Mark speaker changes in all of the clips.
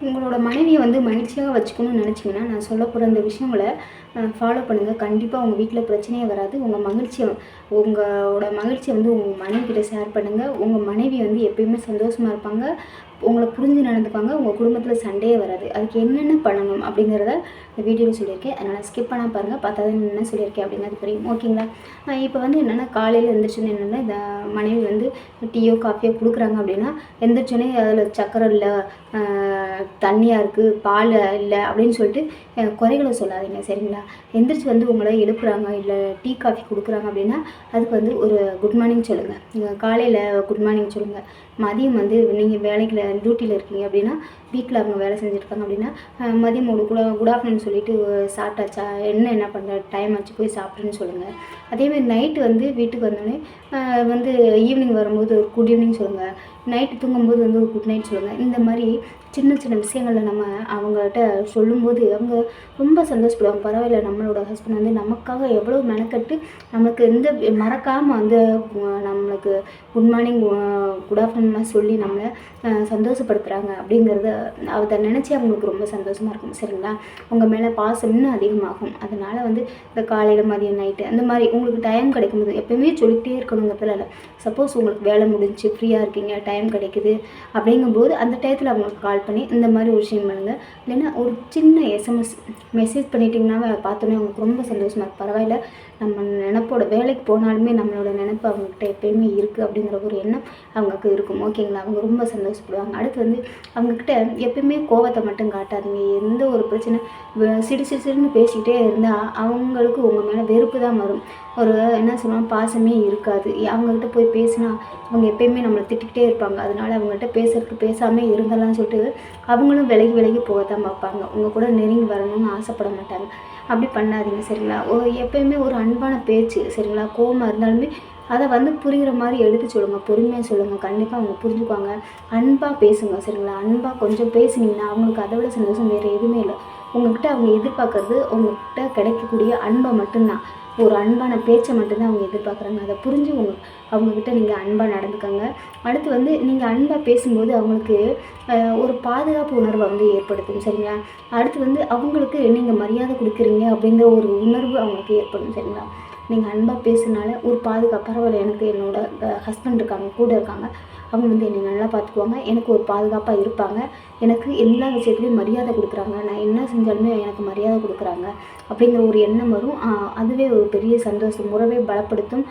Speaker 1: உங்களோட மனைவியை வந்து மகிழ்ச்சியாக வச்சுக்கணும்னு நினச்சிங்கன்னா, நான் சொல்ல போகிற இந்த விஷயங்கள ஃபாலோ பண்ணுங்கள். கண்டிப்பாக உங்கள் வீட்டில் பிரச்சனையே வராது. உங்களோட மகிழ்ச்சியை வந்து உங்கள் மனைவிகிட்ட ஷேர் பண்ணுங்கள். உங்கள் மனைவி வந்து எப்பயுமே சந்தோஷமாக இருப்பாங்க. உங்கள புரிஞ்சு நடந்துப்பாங்க. உங்கள் குடும்பத்தில் சண்டையே வராது. அதுக்கு என்னென்ன பண்ணணும் அப்படிங்கிறத இந்த வீடியோவில் சொல்லியிருக்கேன். அதனால் ஸ்கிப் பண்ணாம பாருங்கள். பார்த்தா தான் என்ன சொல்லியிருக்கேன் அப்படிங்கிறது புரியும். ஓகேங்களா? இப்போ வந்து என்னென்னா, காலையில் எந்திரிச்சோன்னே என்னென்னா, இந்த மனைவி வந்து டீயோ காஃபியோ கொடுக்குறாங்க அப்படின்னா, எந்திரிச்சோன்னே அதில் சர்க்கரை இல்லை, தண்ணியாக இருக்குது, பால் இல்லை அப்படின்னு சொல்லிட்டு குறைகளை சொல்லாதீங்க. சரிங்களா? எந்திரிச்சு வந்து உங்களை எழுப்புறாங்க, இல்லை டீ காஃபி கொடுக்குறாங்க அப்படின்னா, அதுக்கு வந்து ஒரு குட் மார்னிங் சொல்லுங்கள். காலையில் குட் மார்னிங் சொல்லுங்கள். மதியம் வந்து நீங்கள் வேலைக்கு டியூட்டியில் இருக்கீங்க அப்படின்னா, வீட்டில் அவங்க வேலை செஞ்சுருக்காங்க அப்படின்னா, மதியம் ஒரு குட் ஆஃப்டர்நூன் சொல்லிவிட்டு சாப்பிட்டாச்சா, என்ன பண்ணுற, டைம் ஆச்சு போய் சாப்பிட்றேன்னு சொல்லுங்கள். அதேமாதிரி நைட்டு வந்து வீட்டுக்கு வந்தோடனே வந்து ஈவினிங் வரும்போது ஒரு குட் ஈவினிங் சொல்லுங்கள். நைட்டு தூங்கும்போது வந்து ஒரு குட் நைட் சொல்லுங்கள். இந்த மாதிரி சின்ன சின்ன விஷயங்களில் நம்ம அவங்ககிட்ட சொல்லும்போது அவங்க ரொம்ப சந்தோஷப்படுவாங்க. பரவாயில்ல, நம்மளோட ஹஸ்பண்ட் வந்து நமக்காக எவ்வளோ மெனக்கட்டு நம்மளுக்கு மறக்காமல் வந்து நம்மளுக்கு குட் மார்னிங் குட் ஆஃப்டர்நூன்லாம் சொல்லி நம்மளை சந்தோஷப்படுத்துகிறாங்க அப்படிங்கிறத அதை நினச்சி அவங்களுக்கு ரொம்ப சந்தோஷமாக இருக்கும். சரிங்களா? உங்கள் மேலே பாசம் இன்னும் அதிகமாகும். அதனால் வந்து இந்த காலையில் மதியம் நைட்டு அந்த மாதிரி உங்களுக்கு டைம் கிடைக்கும்போது எப்போயுமே சொல்லிகிட்டே இருக்கணுங்கிறதுல இல்லை. சப்போஸ் உங்களுக்கு வேலை முடிஞ்சு ஃப்ரீயாக இருக்கீங்க, டைம் கிடைக்குது அப்படிங்கும்போது அந்த டயத்தில் அவங்களுக்கு கால் பண்ணி இந்த மாதிரி ஒரு விஷயம் பண்ணுங்கள். இல்லைன்னா ஒரு சின்ன எஸ்எம்எஸ் மெசேஜ் பண்ணிட்டிங்கன்னாவே பார்த்தோன்னே அவங்களுக்கு ரொம்ப சந்தோஷமாக இருக்குது. பரவாயில்ல, நம்ம நினப்போட வேலைக்கு போனாலுமே நம்மளோட நினப்பு அவங்கக்கிட்ட எப்போயுமே இருக்குது அப்படிங்கிற ஒரு எண்ணம் அவங்களுக்கு இருக்கும். ஓகேங்களா? அவங்க ரொம்ப சந்தோஷப்படுவாங்க. அடுத்து வந்து அவங்கக்கிட்ட எப்பயுமே கோவத்தை மட்டும் காட்டாதீங்க. எந்த ஒரு பிரச்சனை சிடுன்னு பேசிக்கிட்டே இருந்தால் அவங்களுக்கு உங்கள் மேலே வெறுப்பு தான் வரும். ஒரு என்ன சொல்லுவாங்க, பாசமே இருக்காது. அவங்கக்கிட்ட போய் பேசினா அவங்க எப்பயுமே நம்மளை திட்டிக்கிட்டே இருப்பாங்க. அதனால அவங்ககிட்ட பேசாமே இருந்தலாம்னு சொல்லிட்டு அவங்களும் விலகி விலகி போகத்தான் பார்ப்பாங்க. உங்கள் கூட நெருங்கி வரணும்னு ஆசைப்பட மாட்டாங்க. அப்படி பண்ணாதீங்க. சரிங்களா? எப்பயுமே ஒரு அன்பான பேச்சு. சரிங்களா? கோவமாக இருந்தாலுமே அதை வந்து புரிகிற மாதிரி எடுத்து சொல்லுங்கள். பொறுமையாக சொல்லுங்கள். கண்டிப்பாக அவங்க புரிஞ்சுக்குவாங்க. அன்பாக பேசுங்க. சரிங்களா? அன்பாக கொஞ்சம் பேசுனீங்கன்னா அவங்களுக்கு அதை விட சந்தோஷம் வேறு எதுவுமே இல்லை. உங்கள்கிட்ட அவங்க எதிர்பார்க்கறது உங்கள்கிட்ட கிடைக்கக்கூடிய அன்பை மட்டும்தான். ஒரு அன்பான பேச்சை மட்டும்தான் அவங்க எதிர்பார்க்குறாங்க. அதை புரிஞ்சு அவங்கக்கிட்ட நீங்கள் அன்பாக நடந்துக்கோங்க. அடுத்து வந்து நீங்கள் அன்பாக பேசும்போது அவங்களுக்கு ஒரு பாதுகாப்பு உணர்வை வந்து ஏற்படுத்தும். சரிங்களா? அடுத்து வந்து அவங்களுக்கு நீங்கள் மரியாதை கொடுக்குறீங்க அப்படிங்கிற ஒரு உணர்வு அவங்களுக்கு ஏற்படும். சரிங்களா? நீங்கள் அன்பாக பேசுனால ஒரு பாதுகாப்பு, பரவாயில்ல, எனக்கு என்னோடய ஹஸ்பண்ட் இருக்காங்க, கூட இருக்காங்க, அவங்க வந்து என்னை நல்லா பார்த்துக்குவாங்க, எனக்கு ஒரு பாதுகாப்பாக இருப்பாங்க, எனக்கு எல்லா விஷயத்துலையும் மரியாதை கொடுக்குறாங்க, நான் என்ன செஞ்சாலுமே எனக்கு மரியாதை கொடுக்குறாங்க அப்படிங்கிற ஒரு எண்ணம் வரும். அதுவே ஒரு பெரிய சந்தோஷம், உறவை பலப்படுத்தும்,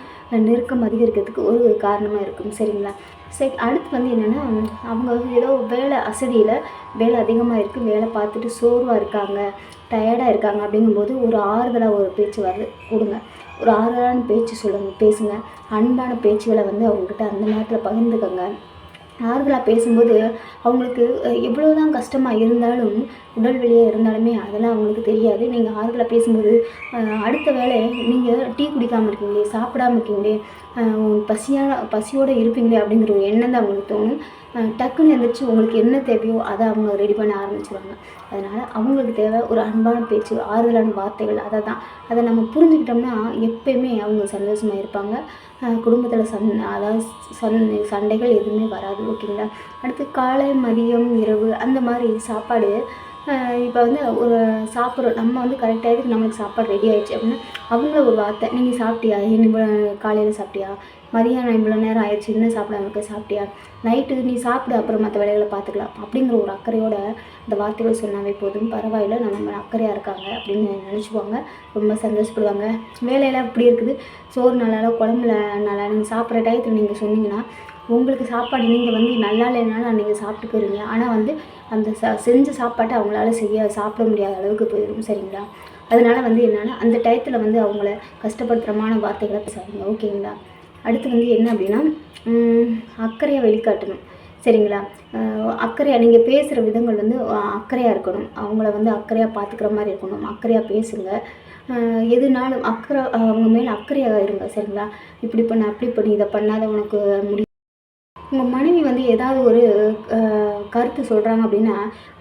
Speaker 1: நெருக்கம் அதிகரிக்கிறதுக்கு ஒரு காரணமாக இருக்கும். சரிங்களா? சரி, அடுத்து வந்து என்னென்னா, அவங்க ஏதோ வேலை அதிகமாக இருக்குது, வேலை பார்த்துட்டு சோர்வாக இருக்காங்க, டயர்டாக இருக்காங்க அப்படிங்கும்போது ஒரு ஆறுதலாக ஒரு பேச்சு கொடுங்க. ஒரு ஆறுதலான பேச்சு பேசுங்க. அன்பான பேச்சுகளை வந்து அவங்கக்கிட்ட அந்த நேரத்தில் பகிர்ந்துக்கோங்க. ஆறுதலாக பேசும்போது அவங்களுக்கு எவ்வளோ தான் கஷ்டமாக இருந்தாலும், உடல் வெளியாக இருந்தாலுமே அதெல்லாம் அவங்களுக்கு தெரியாது. நீங்கள் ஆறுதலாக பேசும்போது அடுத்த வேலை நீங்கள் டீ குடிக்காமல் இருக்கீங்களே, சாப்பிடாமல் இருக்கீங்களே, பசியோடு இருப்பீங்களே அப்படிங்கிற ஒரு எண்ணம் தான் அவங்களுக்கு தோணும். டக்குன்னு எழுந்திரிச்சு உங்களுக்கு என்ன தேவையோ அதை அவங்க ரெடி பண்ண ஆரம்பிச்சிடுவாங்க. அதனால் அவங்களுக்கு தேவை ஒரு அன்பான பேச்சு, ஆறுதலான வார்த்தைகள். அதை நம்ம புரிஞ்சுக்கிட்டோம்னா எப்பயுமே அவங்க சந்தோஷமாக இருப்பாங்க. குடும்பத்தில் அதாவது சண்டைகள் எதுவுமே வராது. ஓகேங்களா? அடுத்து காலை மதியம் இரவு அந்த மாதிரி சாப்பாடு இப்போ வந்து ஒரு சாப்பிட்றோம், நம்ம வந்து கரெக்ட் டயத்துக்கு நம்மளுக்கு சாப்பாடு ரெடி ஆகிடுச்சு அப்படின்னா அவங்கள ஒரு வார்த்தை, நீங்கள் சாப்பிட்டியா, காலையில் சாப்பிட்டியா, மதியானம் இவ்வளோ நேரம் ஆயிடுச்சு இன்னும் சாப்பிடாம இருக்க, சாப்பிட்டியா, நைட்டு நீ சாப்பிடு, அப்புறம் மற்ற வேலைகளை பார்த்துக்கலாம் அப்படிங்கிற ஒரு அக்கறையோட அந்த வார்த்தைகள் சொன்னாவே போதும். பரவாயில்ல, நம்ம அக்கறையாக இருக்காங்க அப்படின்னு நினச்சிக்குவாங்க. ரொம்ப சந்தோஷப்படுவாங்க. வேலையெல்லாம் இப்படி இருக்குது, சோறு நல்லா, குழம்புல நல்லா, நீங்கள் சாப்பிட்ற டயத்தில் நீங்கள் சொன்னீங்கன்னா உங்களுக்கு சாப்பாடு நீங்கள் வந்து நல்லா இல்லைனாலும் நீங்கள் சாப்பிட்டு போயிருங்க. ஆனால் வந்து அந்த செஞ்ச சாப்பாட்டை அவங்களால சாப்பிட முடியாத அளவுக்கு போயிடும். சரிங்களா? அதனால் வந்து என்னென்னா அந்த டயத்தில் வந்து அவங்கள கஷ்டப்படுத்துகிறமான வார்த்தைகளை பேசாதீங்க. ஓகேங்களா? அடுத்து வந்து என்ன அப்படின்னா, அக்கறையாக வெளிக்காட்டணும். சரிங்களா? அக்கறையாக நீங்கள் பேசுகிற விதங்கள் வந்து அக்கறையாக இருக்கணும். அவங்கள வந்து அக்கறையாக பார்த்துக்கிற மாதிரி இருக்கணும். அக்கறையாக பேசுங்க. எதுனாலும் அவங்க மேலே அக்கறையாக இருங்க. சரிங்களா? இப்படி பண்ணு, அப்படி பண்ணி, இதை பண்ணாத உனக்கு உங்கள் மனைவி வந்து ஏதாவது ஒரு கருத்து சொல்கிறாங்க அப்படின்னா,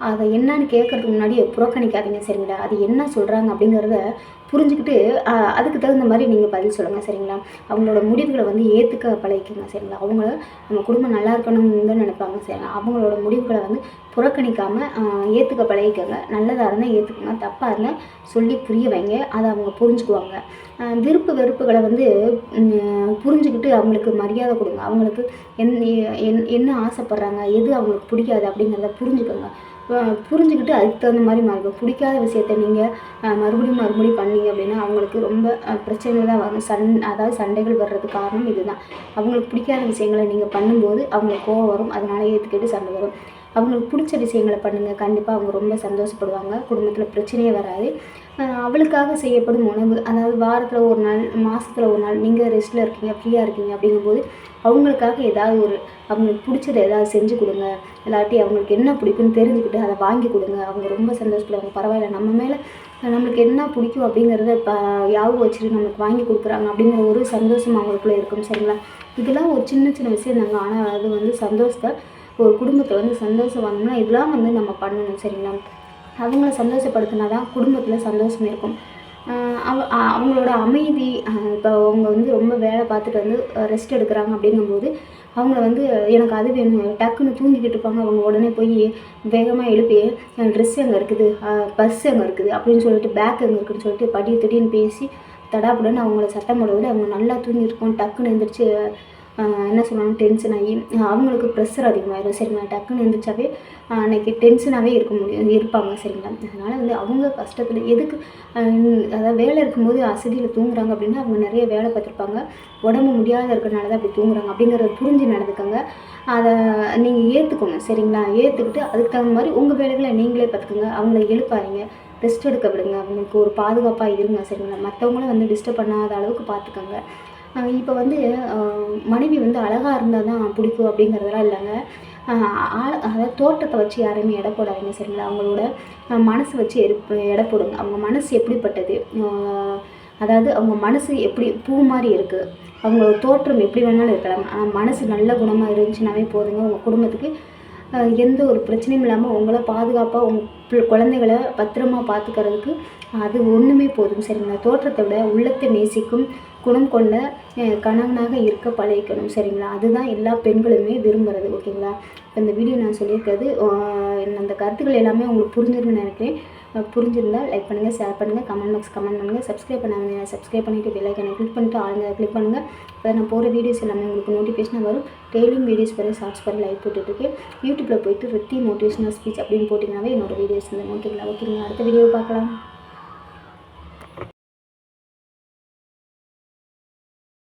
Speaker 1: அதை என்னன்னு கேட்குறதுக்கு முன்னாடி புறக்கணிக்காதீங்க. சரிங்களா? அது என்ன சொல்கிறாங்க அப்படிங்கிறத புரிஞ்சுக்கிட்டு அதுக்கு தகுந்த மாதிரி நீங்கள் பதில் சொல்லுங்கள் சரிங்களா. அவங்களோட முடிவுகளை வந்து ஏற்றுக்க பழகிக்கோங்க சரிங்களா. அவங்க நம்ம குடும்பம் நல்லா இருக்கணும்னு தான் நினைப்பாங்க சரிங்களா. அவங்களோட முடிவுகளை வந்து புறக்கணிக்காமல் ஏற்றுக்க பழகிக்கோங்க. நல்லதாக இருந்தால் ஏற்றுக்கோங்க, தப்பாக இருந்தால் சொல்லி புரிய வைங்க, அதை அவங்க புரிஞ்சுக்குவாங்க. விருப்பு வெறுப்புகளை வந்து புரிஞ்சுக்கிட்டு அவங்களுக்கு மரியாதை கொடுங்க. அவங்களுக்கு என்ன ஆசைப்பட்றாங்க, எது அவங்களுக்கு பிடிக்காது அப்படிங்கிறத புரிஞ்சுக்கோங்க. புரிஞ்சுக்கிட்டு அதுக்கு தகுந்த மாதிரி மாறுங்க. பிடிக்காத விஷயத்த நீங்கள் மறுபடியும் பண்ணீங்க அப்படின்னா அவங்களுக்கு ரொம்ப பிரச்சனைகள் தான் வரும். அதாவது சண்டைகள் வர்றதுக்கு காரணம் இதுதான். அவங்களுக்கு பிடிக்காத விஷயங்களை நீங்கள் பண்ணும்போது அவங்களுக்கு கோவம் வரும், அதனால் ஏற்றுக்கிட்டு சண்டை வரும். அவங்களுக்கு பிடிச்ச விஷயங்களை பண்ணுங்கள், கண்டிப்பாக அவங்க ரொம்ப சந்தோஷப்படுவாங்க, குடும்பத்தில் பிரச்சனையே வராது. அவளுக்காக செய்யப்படும் உணவு, அதாவது வாரத்தில் ஒரு நாள், மாதத்தில் ஒரு நாள் நீங்கள் ரெஸ்ட்டில் இருக்கீங்க, ஃப்ரீயாக இருக்கீங்க அப்படிங்கும்போது அவங்களுக்காக ஏதாவது அவங்களுக்கு பிடிச்சதை ஏதாவது செஞ்சு கொடுங்க. இல்லாட்டி அவங்களுக்கு என்ன பிடிக்குன்னு தெரிஞ்சுக்கிட்டு அதை வாங்கி கொடுங்க. அவங்க ரொம்ப சந்தோஷப்படுவாங்க. பரவாயில்ல, நம்ம மேலே நம்மளுக்கு என்ன பிடிக்கும் அப்படிங்கிறத இப்போ ஞாபகம் வச்சுட்டு நம்மளுக்கு வாங்கி கொடுக்குறாங்க அப்படிங்கிற ஒரு சந்தோஷம் அவங்களுக்குள்ளே இருக்கும் சரிங்களா. இதெல்லாம் ஒரு சின்ன சின்ன விஷயம் தாங்க. ஆனால் அது வந்து சந்தோஷத்தை ஒரு குடும்பத்தில் வந்து சந்தோஷம் வரணும்னா இதெல்லாம் வந்து நம்ம பண்ணணும் சரிங்களா. அவங்கள சந்தோஷப்படுத்தினா தான் குடும்பத்தில் சந்தோஷம் இருக்கும். அவங்களோட அமைதி, இப்போ அவங்க வந்து ரொம்ப வேலை பார்த்துட்டு வந்து ரெஸ்ட் எடுக்கிறாங்க அப்படிங்கும்போது அவங்க வந்து எனக்கு அது வேணும், டக்குன்னு தூங்கிக்கிட்டு இருப்பாங்க. அவங்க உடனே போய் வேகமாக எழுப்பி ட்ரெஸ் எங்கே இருக்குது, பர்ஸ் எங்கே இருக்குது அப்படின்னு சொல்லிட்டு, பேக் எங்கே இருக்குதுன்னு சொல்லிட்டு திடீர்னு பேசி தடாப்புடன்னு அவங்கள சத்தம் போடுறதுல அவங்க நல்லா தூங்கியிருக்கோம். டக்குன்னு எழுந்திரிச்சு என்ன சொல்லுவாங்க, டென்ஷன் ஆகி அவங்களுக்கு ப்ரெஷர் அதிகமாகிடும் சரிங்களா. டக்குன்னு எழுந்திரிச்சாவே அன்றைக்கி டென்ஷனாகவே இருப்பாங்க சரிங்களா. அதனால் வந்து அவங்க கஷ்டத்தில் எதுக்கு அதாவது வேலை இருக்கும்போது அசதியில் தூங்குறாங்க அப்படின்னா அவங்க நிறைய வேலை பார்த்துருப்பாங்க, உடம்பு முடியாத இருக்கிறனால தான் அப்படி தூங்குறாங்க அப்படிங்கிறத புரிஞ்சு நடந்துக்கோங்க. அதை நீங்கள் ஏற்றுக்கோங்க சரிங்களா. ஏற்றுக்கிட்டு அதுக்கு தகுந்த மாதிரி உங்கள் வேலைகளை நீங்களே பார்த்துக்கோங்க. அவங்கள எழுப்பாதீங்க, ரெஸ்ட் எடுக்க விடுங்க, அவங்களுக்கு ஒரு பாதுகாப்பாக இருங்க சரிங்களா. மற்றவங்களும் வந்து டிஸ்டர்ப் பண்ணாத அளவுக்கு பார்த்துக்கோங்க. இப்போ வந்து மனைவி வந்து அழகாக இருந்தால் தான் பிடிக்கும் அப்படிங்கிறதெல்லாம் இல்லைங்க. அதாவது தோற்றத்தை வச்சு யாரையுமே எடை போடாதீங்க சரிங்களா. அவங்களோட மனசு வச்சு எடை போடுங்க. அவங்க மனசு எப்படிப்பட்டது, அதாவது அவங்க மனசு எப்படி பூ மாதிரி இருக்குது, அவங்களோட தோற்றம் எப்படி வேணாலும் இருக்கலாம், ஆனால் மனசு நல்ல குணமாக இருந்துச்சுனாவே போதுங்க. உங்கள் குடும்பத்துக்கு எந்த ஒரு பிரச்சனையும் இல்லாமல் உங்களை பாதுகாப்பாக உங்கள் குழந்தைகளை பத்திரமா பார்த்துக்கிறதுக்கு அது ஒன்றுமே போதும் சரிங்களா. தோற்றத்தை விட உள்ளத்தை நேசிக்கும் குணம் கொண்ட கணவனாக இருக்க பழகிக்கணும் சரிங்களா. அதுதான் எல்லா பெண்களுமே விரும்புகிறது ஓகேங்களா. இப்போ இந்த வீடியோ நான் சொல்லியிருக்கிறது அந்த கருத்துக்கள் எல்லாமே உங்களுக்கு புரிஞ்சிருக்குன்னு நினைக்கிறேன். புரிஞ்சிருந்தால் லைக் பண்ணுங்கள், ஷேர் பண்ணுங்கள், கமெண்ட் பாக்ஸ் கமெண்ட் பண்ணுங்கள். சப்ஸ்கிரைப் பண்ணாங்க, சப்ஸ்கிரைப் பண்ணிவிட்டு பெல் ஐக்கனை கிளிக் பண்ணிவிட்டு ஆளுங்க கிளிக் பண்ணுங்கள். இப்போ நான் போகிற வீடியோஸ் எல்லாமே உங்களுக்கு நோட்டிஃபிகேஷனாக வரும். டெய்லியும் வீடியோஸ் வரை ஷார்ட்ஸ் பண்ணி லைவ் போட்டுட்ருக்கேன். யூடியூப்பில் போய்ட்டு ரித்தி மோட்டிவேஷனல் ஸ்பீச் அப்படின்னு போட்டிங்கனாவே என்னோடய வீடியோஸ் வந்து ஓகேங்களா. அடுத்த வீடியோ பார்க்கலாம்.